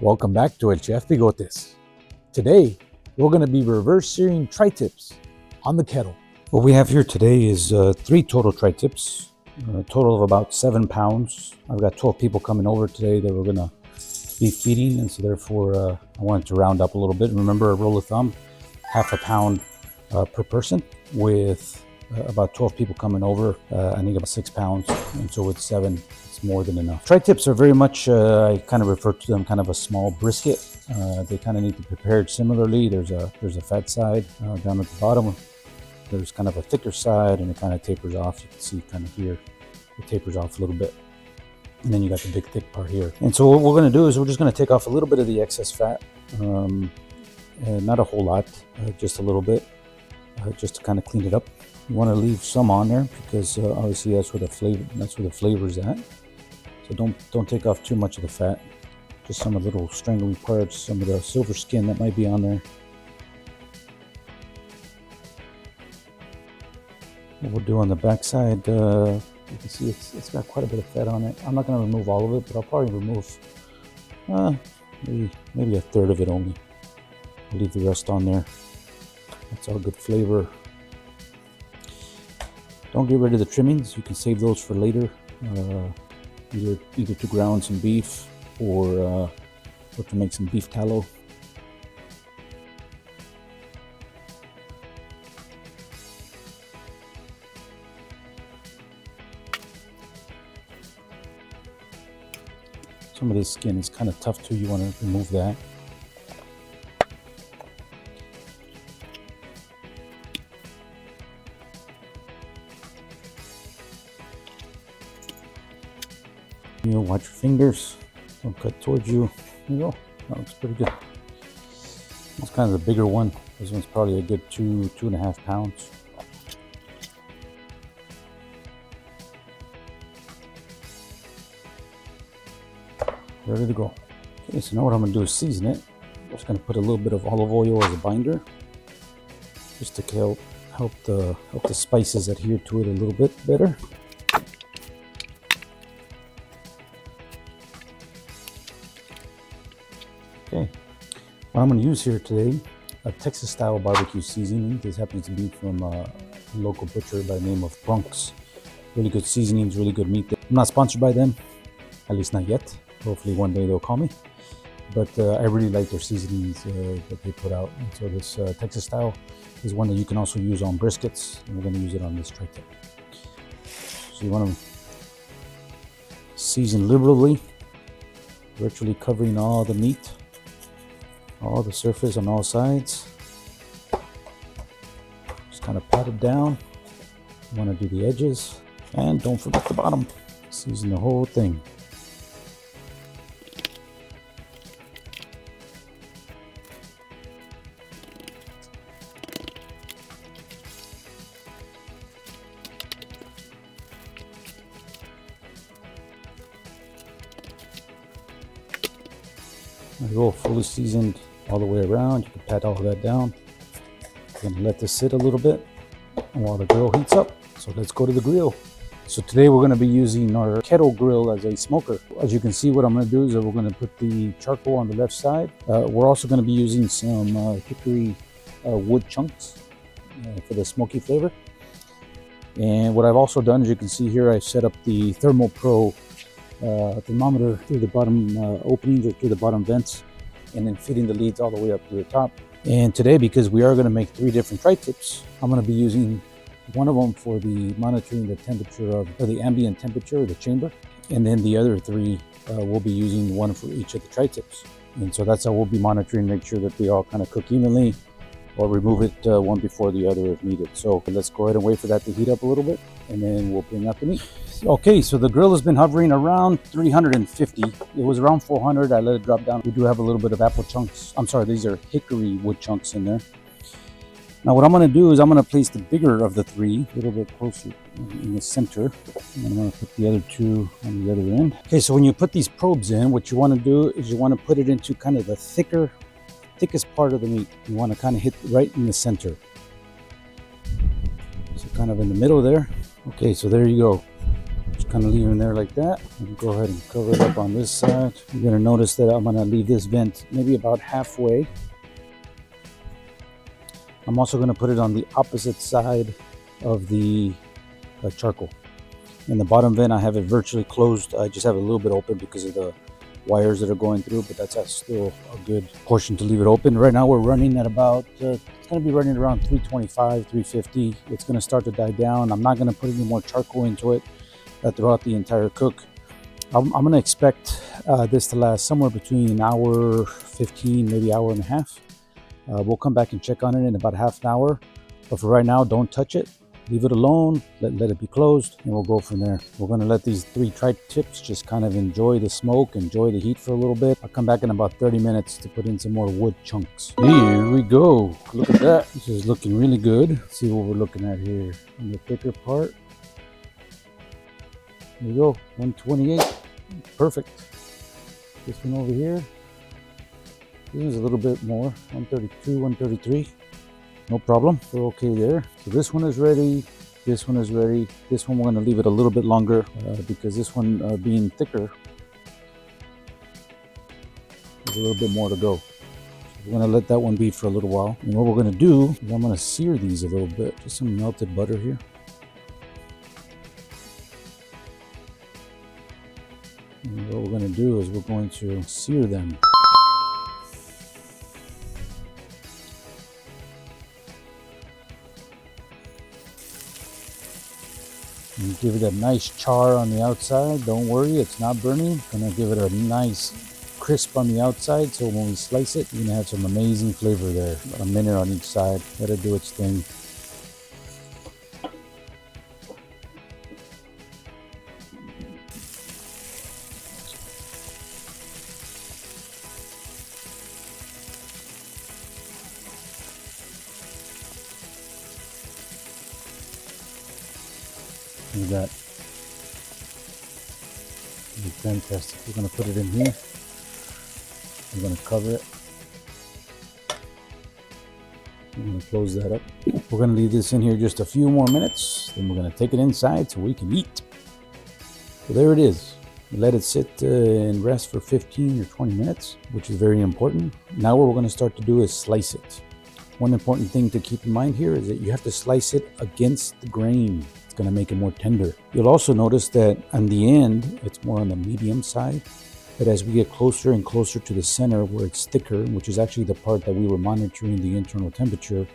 Welcome back to El Chef Bigotes. Today, we're going to be reverse searing tri-tips on the kettle. What we have here today is 3 total tri-tips, a total of about 7 pounds. I've got 12 people coming over today that we're going to be feeding, and so therefore I wanted to round up a little bit. And remember, a rule of thumb, half a pound per person. With about 12 people coming over, I need about 6 pounds, and so with 7, it's more than enough. Tri-tips are very much, I kind of refer to them kind of a small brisket. They kind of need to be prepared similarly. There's a fat side down at the bottom. There's kind of a thicker side, and it kind of tapers off. You can see kind of here, it tapers off a little bit. And then you got the big thick part here. And so what we're going to do is we're just going to take off a little bit of the excess fat. Not a whole lot, just a little bit, just to kind of clean it up. You want to leave some on there because obviously that's where the flavor is at. So don't take off too much of the fat. Just some of the little strangling parts, some of the silver skin that might be on there. What we'll do on the back side, you can see it's got quite a bit of fat on it. I'm not going to remove all of it, but I'll probably remove maybe a third of it only. I'll leave the rest on there. That's all good flavor. Don't get rid of the trimmings. You can save those for later, either to ground some beef or to make some beef tallow. Some of this skin is kind of tough too. You want to remove that. Watch your fingers. Don't cut towards you. There you go. That looks pretty good. It's kind of the bigger one. This one's probably a good 2.5 pounds. Ready to go. Okay, so now what I'm going to do is season it. I'm just going to put a little bit of olive oil as a binder, just to help the spices adhere to it a little bit better. Okay, what I'm going to use here today, a Texas style barbecue seasoning. This happens to be from a local butcher by the name of Bronx. Really good seasonings, really good meat. I'm not sponsored by them, at least not yet. Hopefully one day they'll call me. But I really like their seasonings that they put out. And so this Texas style is one that you can also use on briskets. And we're going to use it on this tri-tip. So you want to season liberally, virtually covering all the meat, all the surface on all sides. Just kind of pat it down. You want to do the edges. And don't forget the bottom. Season the whole thing. There you go, fully seasoned all the way around. You can pat all of that down. I'm going to let this sit a little bit while the grill heats up. So let's go to the grill. So today we're going to be using our Kettle Grill as a smoker. As you can see, what I'm going to do is we're going to put the charcoal on the left side. We're also going to be using some hickory wood chunks for the smoky flavor. And what I've also done, as you can see here, I've set up the ThermoPro thermometer through the bottom openings or through the bottom vents, and then feeding the leads all the way up to the top. And today, because we are going to make 3 different tri-tips, I'm going to be using one of them for the monitoring the temperature or the ambient temperature of the chamber, and then the other 3 we'll be using one for each of the tri-tips. And so that's how we'll be monitoring, make sure that they all kind of cook evenly, or remove it one before the other if needed. So let's go ahead and wait for that to heat up a little bit, and then we'll bring out the meat. Okay, so the grill has been hovering around 350. It was around 400. I let it drop down. We do have a little bit of apple chunks. I'm sorry, these are hickory wood chunks in there. Now what I'm going to do is I'm going to place the bigger of the 3 a little bit closer in the center. And I'm going to put the other 2 on the other end. Okay, so when you put these probes in, what you want to do is you want to put it into kind of the thickest part of the meat. You want to kind of hit right in the center. So kind of in the middle there. Okay, so there you go. kind of leave them there like that. And go ahead and cover it up on this side. You're gonna notice that I'm gonna leave this vent maybe about halfway. I'm also gonna put it on the opposite side of the charcoal. In the bottom vent, I have it virtually closed. I just have it a little bit open because of the wires that are going through, but that's still a good portion to leave it open. Right now we're running at about, it's gonna be running around 325, 350. It's gonna start to die down. I'm not gonna put any more charcoal into it throughout the entire cook. I'm gonna expect this to last somewhere between an hour 15, maybe hour and a half. We'll come back and check on it in about half an hour. But for right now, don't touch it. Leave it alone, let it be closed, and we'll go from there. We're gonna let these 3 tri-tips just kind of enjoy the smoke, enjoy the heat for a little bit. I'll come back in about 30 minutes to put in some more wood chunks. Here we go. Look at that. This is looking really good. Let's see what we're looking at here. On the thicker part. There we go, 128. Perfect. This one over here. This is a little bit more, 132, 133. No problem, we're okay there. So this one is ready, this one is ready. This one we're gonna leave it a little bit longer because this one being thicker, there's a little bit more to go. So we're gonna let that one be for a little while. And what we're gonna do is I'm gonna sear these a little bit. Just some melted butter here. And what we're gonna do is we're going to sear them. And give it a nice char on the outside. Don't worry, it's not burning. Gonna give it a nice crisp on the outside, so when we slice it, you're gonna have some amazing flavor there. About a minute on each side. Let it do its thing. Look at that. It'll be fantastic. We're going to put it in here. We're going to cover it. We're going to close that up. We're going to leave this in here just a few more minutes. Then we're going to take it inside so we can eat. So there it is. Let it sit and rest for 15 or 20 minutes, which is very important. Now what we're going to start to do is slice it. One important thing to keep in mind here is that you have to slice it against the grain. It's going to make it more tender. You'll also notice that on the end, it's more on the medium side. But as we get closer and closer to the center where it's thicker, which is actually the part that we were monitoring the internal temperature,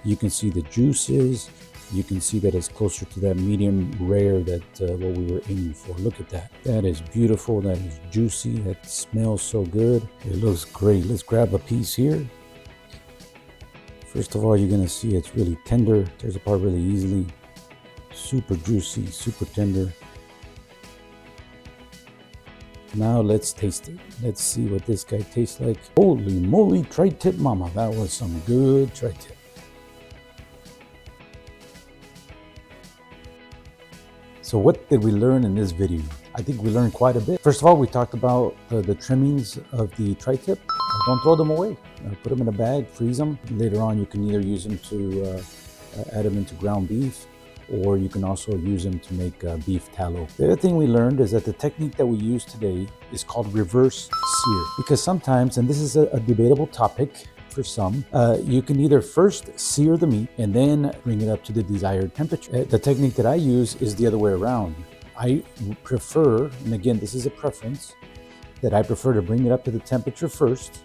you can see the juices. You can see that it's closer to that medium rare that what we were aiming for. Look at that. That is beautiful. That is juicy. That smells so good. It looks great. Let's grab a piece here. First of all, you're going to see it's really tender. It tears apart really easily. Super juicy, super tender. Now let's taste it. Let's see what this guy tastes like. Holy moly, tri-tip mama. That was some good tri-tip. So what did we learn in this video? I think we learned quite a bit. First of all, we talked about the trimmings of the tri-tip. Don't throw them away. Put them in a bag, freeze them. Later on, you can either use them to add them into ground beef, or you can also use them to make beef tallow. The other thing we learned is that the technique that we use today is called reverse sear. Because sometimes, and this is a debatable topic for some, you can either first sear the meat and then bring it up to the desired temperature. The technique that I use is the other way around. I prefer, and again, this is a preference, that I prefer to bring it up to the temperature first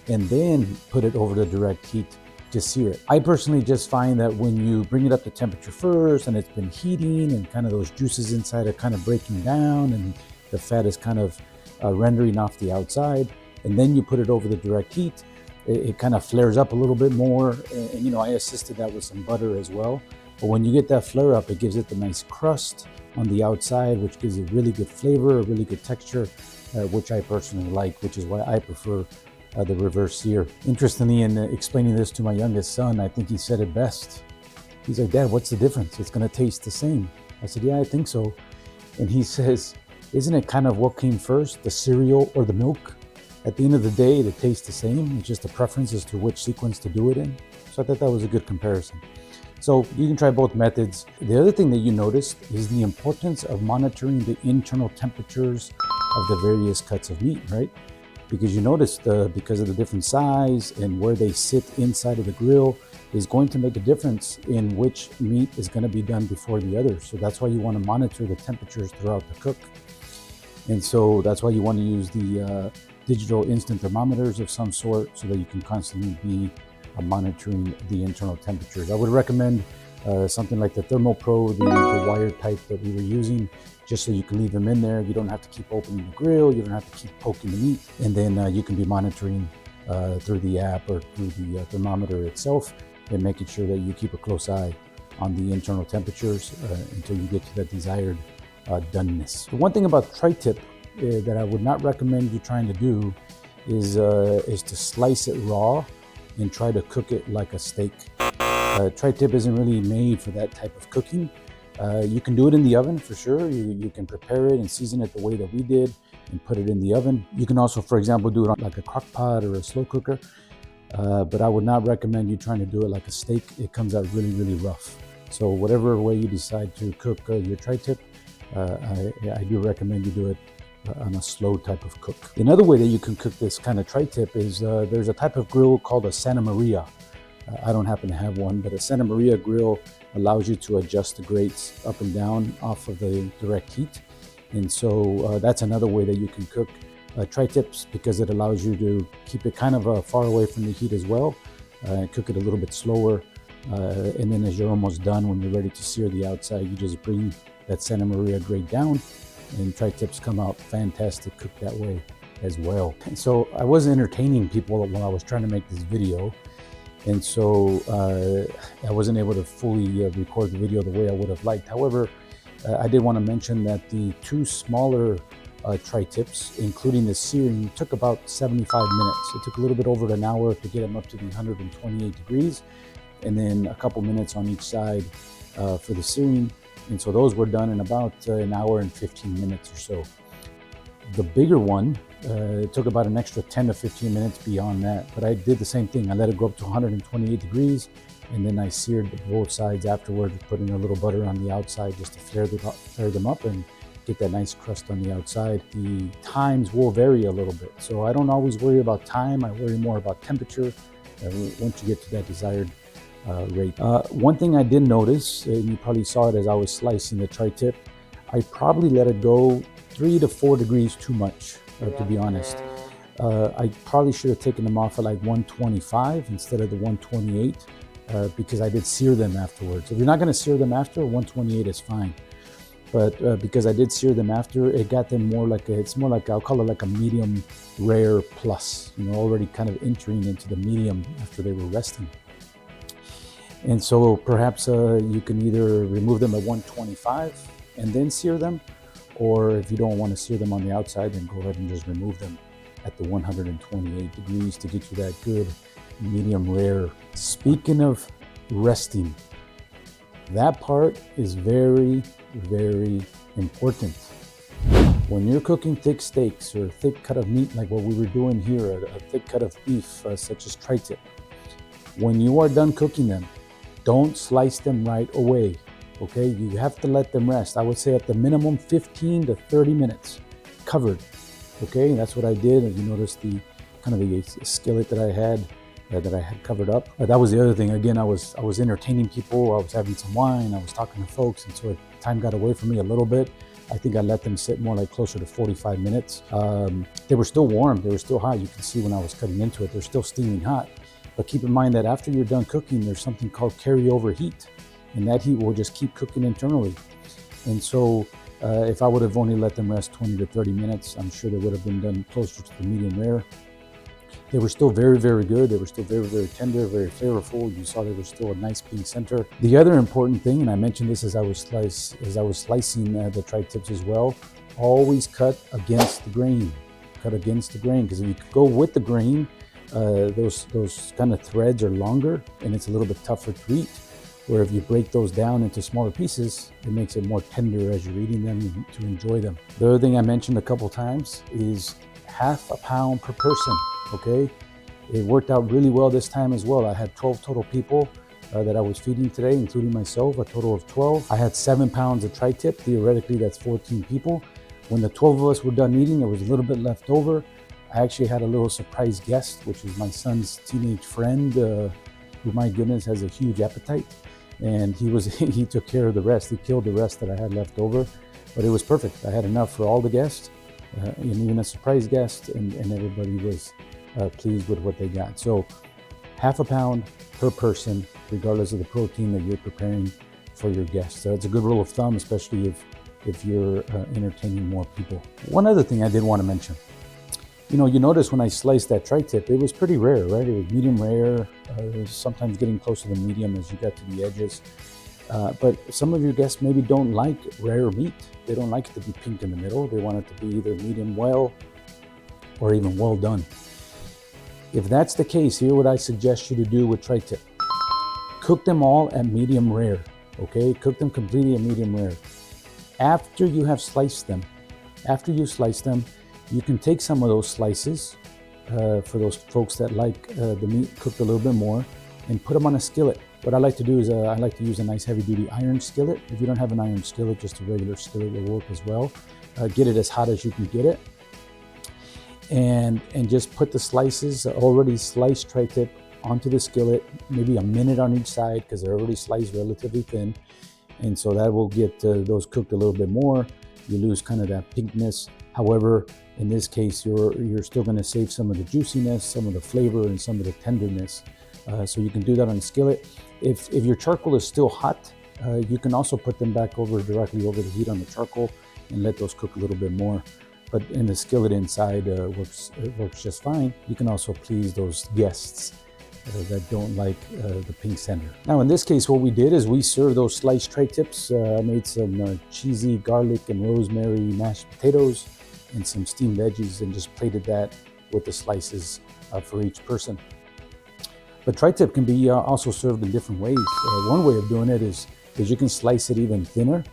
and then put it over the direct heat to sear it. I personally just find that when you bring it up to temperature first and it's been heating and kind of those juices inside are kind of breaking down and the fat is kind of rendering off the outside, and then you put it over the direct heat, it kind of flares up a little bit more. And you know, I assisted that with some butter as well. But when you get that flare up, it gives it the nice crust on the outside, which gives it really good flavor, a really good texture, which I personally like, which is why I prefer the reverse sear. Interestingly, in explaining this to my youngest son, I think he said it best. He's like, "Dad, what's the difference? It's gonna taste the same." I said, "Yeah, I think so." And he says, "Isn't it kind of what came first, the cereal or the milk? At the end of the day, they taste the same. It's just a preference as to which sequence to do it in." So I thought that was a good comparison. So you can try both methods. The other thing that you noticed is the importance of monitoring the internal temperatures of the various cuts of meat, right? Because you noticed because of the different size and where they sit inside of the grill is going to make a difference in which meat is going to be done before the other. So that's why you want to monitor the temperatures throughout the cook. And so that's why you want to use the digital instant thermometers of some sort so that you can constantly be monitoring the internal temperatures. I would recommend something like the ThermoPro, the wire type that we were using, just so you can leave them in there. You don't have to keep opening the grill, you don't have to keep poking the meat, and then you can be monitoring through the app or through the thermometer itself and making sure that you keep a close eye on the internal temperatures until you get to that desired doneness. The one thing about tri-tip that I would not recommend you trying to do is to slice it raw and try to cook it like a steak. Tri-tip isn't really made for that type of cooking. You can do it in the oven for sure. You can prepare it and season it the way that we did and put it in the oven. You can also, for example, do it on like a crock pot or a slow cooker. But I would not recommend you trying to do it like a steak. It comes out really, really rough. So whatever way you decide to cook your tri-tip, I do recommend you do it on a slow type of cook. Another way that you can cook this kind of tri-tip is there's a type of grill called a Santa Maria. I don't happen to have one, but a Santa Maria grill allows you to adjust the grates up and down off of the direct heat. And so that's another way that you can cook tri-tips, because it allows you to keep it kind of far away from the heat as well, cook it a little bit slower. And then as you're almost done, when you're ready to sear the outside, you just bring that Santa Maria grate down, and tri-tips come out fantastic cooked that way as well. And so I was entertaining people while I was trying to make this video, and so I wasn't able to fully record the video the way I would have liked. However, I did want to mention that the two smaller tri-tips, including the searing, took about 75 minutes. It took a little bit over an hour to get them up to the 128 degrees, and then a couple minutes on each side for the searing. And so those were done in about an hour and 15 minutes or so. The bigger one took about an extra 10 to 15 minutes beyond that, but I did the same thing. I let it go up to 128 degrees, and then I seared both sides afterward, putting a little butter on the outside just to flare them up and get that nice crust on the outside. The times will vary a little bit, so I don't always worry about time. I worry more about temperature once you get to that desired rate. One thing I did notice, and you probably saw it as I was slicing the tri-tip, I probably let it go 3 to 4 degrees too much, to be honest. I probably should have taken them off at like 125 instead of the 128, because I did sear them afterwards. If you're not going to sear them after, 128 is fine. But because I did sear them after, it got them more like it's more like, I'll call it like a medium rare plus, already kind of entering into the medium after they were resting. And so perhaps you can either remove them at 125 and then sear them, or if you don't want to sear them on the outside, then go ahead and just remove them at the 128 degrees to get you that good medium rare. Speaking of resting, that part is very, very important. When you're cooking thick steaks or a thick cut of meat like what we were doing here, a thick cut of beef such as tri-tip, when you are done cooking them, don't slice them right away, okay? You have to let them rest. I would say at the minimum 15 to 30 minutes covered, okay? And that's what I did. And you notice the kind of the skillet that I had covered up. That was the other thing. Again, I was entertaining people. I was having some wine. I was talking to folks, and so time got away from me a little bit. I think I let them sit more like closer to 45 minutes. They were still warm. They were still hot. You can see when I was cutting into it, they're still steaming hot. But keep in mind that after you're done cooking, there's something called carryover heat, and that heat will just keep cooking internally. And so if I would have only let them rest 20 to 30 minutes, I'm sure they would have been done closer to the medium rare. They were still very, very good. They were still very, very tender, very flavorful. You saw they were still a nice pink center. The other important thing, and I mentioned this as I was slicing the tri-tips as well, always cut against the grain. Cut against the grain, because if you go with the grain, those kind of threads are longer and it's a little bit tougher to eat. Where if you break those down into smaller pieces, it makes it more tender as you're eating them to enjoy them. The other thing I mentioned a couple times is half a pound per person, okay? It worked out really well this time as well. I had 12 total people, that I was feeding today, including myself, a total of 12. I had 7 pounds of tri-tip. Theoretically, that's 14 people. When the 12 of us were done eating, there was a little bit left over. I actually had a little surprise guest, which is my son's teenage friend, who, my goodness, has a huge appetite. And he took care of the rest. He killed the rest that I had left over, but it was perfect. I had enough for all the guests, and even a surprise guest, and everybody was pleased with what they got. So half a pound per person, regardless of the protein that you're preparing for your guests. So it's a good rule of thumb, especially if you're entertaining more people. One other thing I did want to mention, you notice when I sliced that tri-tip, it was pretty rare, right? It was medium rare, sometimes getting close to the medium as you got to the edges. But some of your guests maybe don't like rare meat. They don't like it to be pink in the middle. They want it to be either medium well or even well done. If that's the case, here's what I suggest you to do with tri-tip. Cook them all at medium rare, okay? Cook them completely at medium rare. After you have sliced them, you can take some of those slices, for those folks that like the meat cooked a little bit more, and put them on a skillet. What I like to do is I like to use a nice heavy-duty iron skillet. If you don't have an iron skillet, just a regular skillet will work as well. Get it as hot as you can get it. And just put the slices, already sliced tri-tip, onto the skillet, maybe a minute on each side because they're already sliced relatively thin. And so that will get those cooked a little bit more. You lose kind of that pinkness. However, in this case, you're still going to save some of the juiciness, some of the flavor, and some of the tenderness. So you can do that on a skillet. If your charcoal is still hot, you can also put them back directly over the heat on the charcoal and let those cook a little bit more. But in the skillet inside works just fine. You can also please those guests that don't like the pink center. Now in this case, what we did is we served those sliced tri-tips. I made some cheesy garlic and rosemary mashed potatoes and some steamed veggies, and just plated that with the slices for each person. But tri-tip can be also served in different ways. One way of doing it is you can slice it even thinner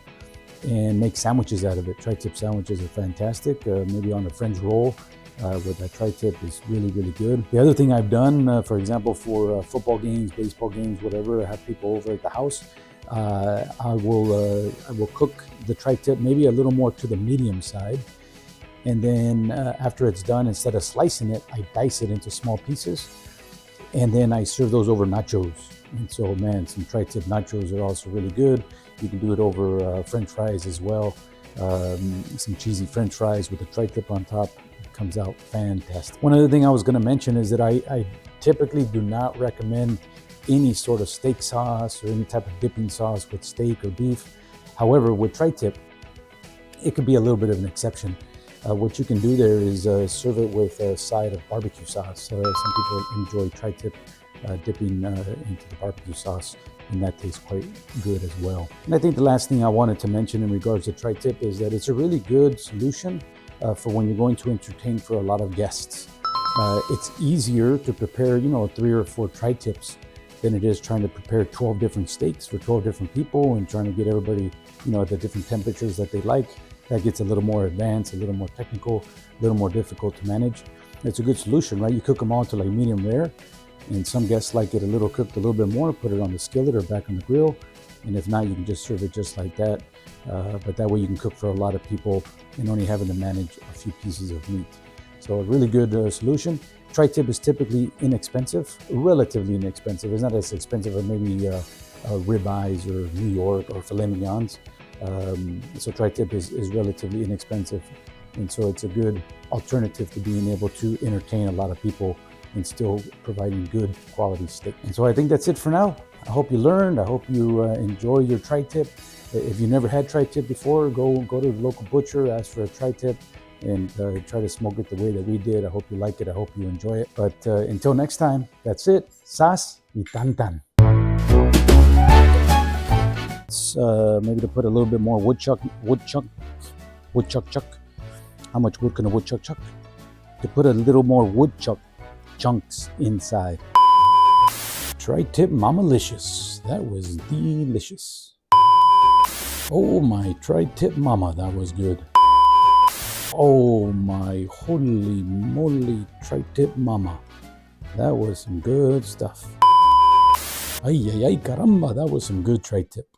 and make sandwiches out of it. Tri-tip sandwiches are fantastic. Maybe on a French roll with that tri-tip is really, really good. The other thing I've done, for example, for football games, baseball games, whatever, I have people over at the house, I will cook the tri-tip maybe a little more to the medium side. And then after it's done, instead of slicing it, I dice it into small pieces. And then I serve those over nachos. And so, man, some tri-tip nachos are also really good. You can do it over French fries as well. Some cheesy French fries with the tri-tip on top. It comes out fantastic. One other thing I was going to mention is that I typically do not recommend any sort of steak sauce or any type of dipping sauce with steak or beef. However, with tri-tip, it could be a little bit of an exception. What you can do there is serve it with a side of barbecue sauce. Some people enjoy tri-tip dipping into the barbecue sauce, and that tastes quite good as well. And I think the last thing I wanted to mention in regards to tri-tip is that it's a really good solution for when you're going to entertain for a lot of guests. It's easier to prepare, 3 or 4 tri-tips than it is trying to prepare 12 different steaks for 12 different people and trying to get everybody, at the different temperatures that they like. That gets a little more advanced, a little more technical, a little more difficult to manage. It's a good solution, right? You cook them all to like medium rare, and some guests like it a little cooked a little bit more, put it on the skillet or back on the grill. And if not, you can just serve it just like that. But that way you can cook for a lot of people and only having to manage a few pieces of meat. So a really good solution. Tri-tip is typically inexpensive, relatively inexpensive. It's not as expensive as maybe ribeyes or New York or filet mignons. So tri-tip is relatively inexpensive, and so it's a good alternative to being able to entertain a lot of people and still providing good quality steak. And so I think that's it for now. I hope you learned. I hope you enjoy your tri-tip. If you never had tri-tip before, go to the local butcher, ask for a tri-tip, and try to smoke it the way that we did. I hope you like it. I hope you enjoy it. But until next time, that's it. Sas y tan tan. Maybe to put a little bit more woodchuck. How much wood can a woodchuck chuck? To put a little more woodchuck chunks inside. Tri-tip Mamalicious. That was delicious. Oh my tri-tip mama, that was good. Oh my holy moly tri-tip mama. That was some good stuff. Ay, ay, ay, caramba. That was some good tri-tip.